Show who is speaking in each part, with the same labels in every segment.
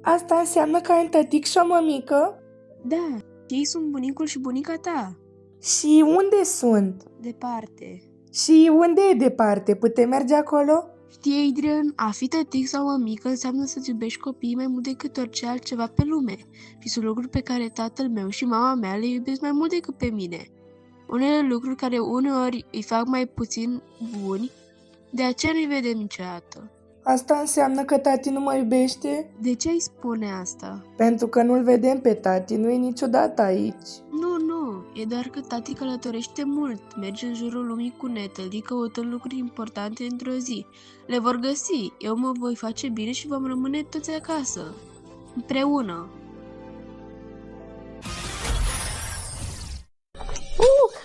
Speaker 1: Asta înseamnă că ai un tătic și o mămică?
Speaker 2: Da, ei sunt bunicul și bunica ta.
Speaker 1: Și unde sunt?
Speaker 2: Departe.
Speaker 1: Și unde e departe? Putem merge acolo?
Speaker 2: Știi, Adrian, a fi tătic sau mămică înseamnă să-ți iubești copiii mai mult decât orice altceva pe lume. Și sunt lucruri pe care tatăl meu și mama mea le iubesc mai mult decât pe mine. Unele lucruri care uneori îi fac mai puțin buni, de aceea nu-i vedem niciodată.
Speaker 1: Asta înseamnă că tati nu mă iubește?
Speaker 2: De ce ai spune asta?
Speaker 1: Pentru că nu-l vedem pe tati, nu e niciodată aici.
Speaker 2: Nu, e doar că tati călătorește mult, merge în jurul lumii cu Natalie, căutând lucruri importante într-o zi. Le vor găsi, eu mă voi face bine și vom rămâne toți acasă, împreună.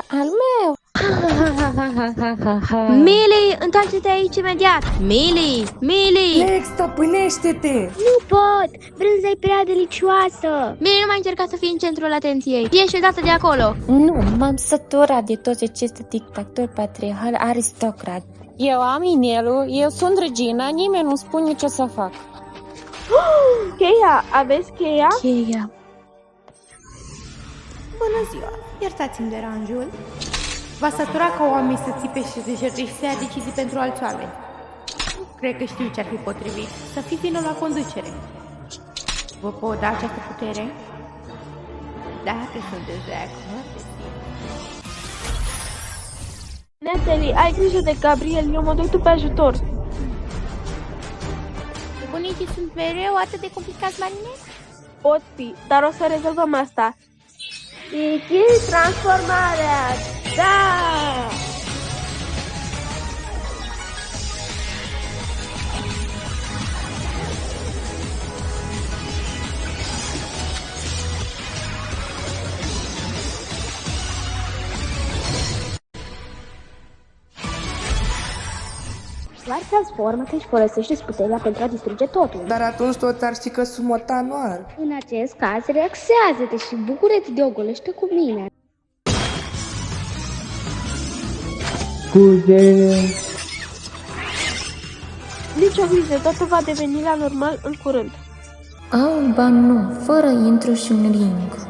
Speaker 3: Al meu!
Speaker 4: Millie, întoarce-te aici imediat! Millie!
Speaker 1: Lex, stăpânește-te!
Speaker 4: Nu pot! Brânza e prea delicioasă! Millie, nu mai încerca să fii în centrul atenției! Ieși odată de acolo!
Speaker 3: Nu, m-am săturat de toți aceste dictatori patriarhali aristocrați. Eu am inelul, eu sunt regina, nimeni nu spune ce să fac.
Speaker 5: Cheia! Aveți cheia?
Speaker 3: Cheia.
Speaker 6: Bună ziua! Iertați-mi deranjul. V-a săturat ca oamenii să țipe și să cerce și să ia decizii pentru alți oameni. Cred că știu ce ar fi potrivit. Să fii vină la conducere. Vă pot da această putere? Dacă sunteți de acord.
Speaker 5: Natalie, ai grijă de Gabriel, eu mă duc tu pe ajutor.
Speaker 6: Bunicii sunt mereu atât de complicați, Marine?
Speaker 5: Pot fi, dar o să rezolvăm asta. Tiki, transformarea! Da!
Speaker 4: Doar transformă-te și folosește puterea pentru a distruge totul.
Speaker 1: Dar atunci toți ar ști că sunt motanoar.
Speaker 4: În acest caz, relaxează-te și bucură-te de o golește cu mine.
Speaker 5: Nici o grijă, totul va deveni la normal în curând.
Speaker 3: Au, ba nu, fără intru și un ring.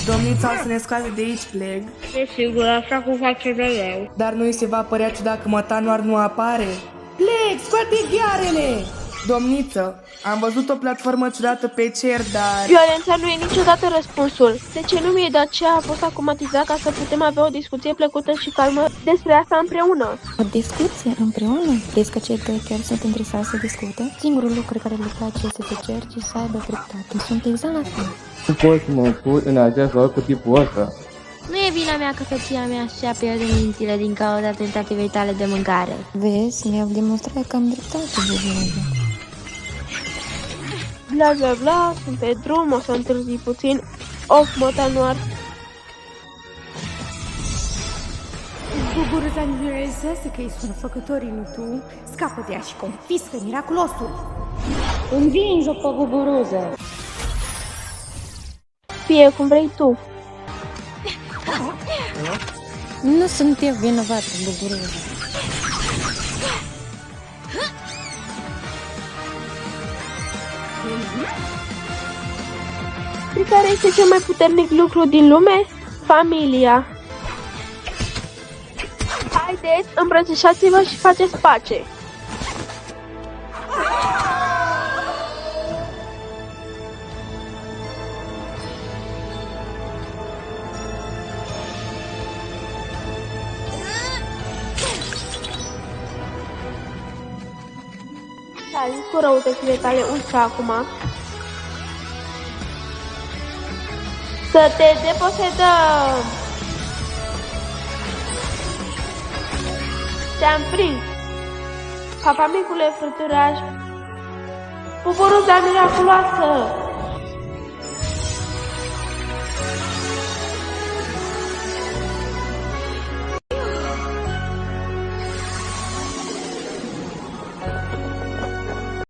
Speaker 1: Domnița o să ne scoate de aici, Pleg.
Speaker 5: Desigur, așa cum face de eu.
Speaker 1: Dar nu îi se va părea ciudat că motanoar nu apare? Pleg, scoate ghearele! Domniță, am văzut o platformă ciudată pe cer, dar...
Speaker 5: Violența nu e niciodată răspunsul. De ce nu mi-e de aceea a fost acomatizat ca să putem avea o discuție plăcută și calmă despre asta împreună?
Speaker 3: O discuție împreună? Crezi că cei doi chiar sunt interesați să discute? Singurul lucru care le place este să cerci și să aibă dreptate. Sunt exact la fel.
Speaker 7: Nu pot să mă put în acest loc cu tipul ăsta.
Speaker 4: Nu e vina mea că soția mea și-a pierdut mințile din cauza tentativei tale de mâncare.
Speaker 3: Vezi, mi-au demonstrat că am dreptate de vină.
Speaker 5: Bla bla bla, sunt pe drum, o să întârzi puțin. Of, motanoar.
Speaker 6: Buburuța înjurăzează că ei sunt făcătorii, nu tu. Scapă de ea și confiscă miraculosul.
Speaker 3: Învingi-o pe buburuză!
Speaker 5: Fie cum vrei tu.
Speaker 3: Nu sunt eu vinovată, buburuză.
Speaker 5: Știi care este cel mai puternic lucru din lume? Familia. Haideți, îmbrățișați-vă și faceți pace. Da, zi cu răutățile tale, uite acum. Să te deposedăm! Te-am prins! Papa micule frăturaș! Buburuța miraculoasă!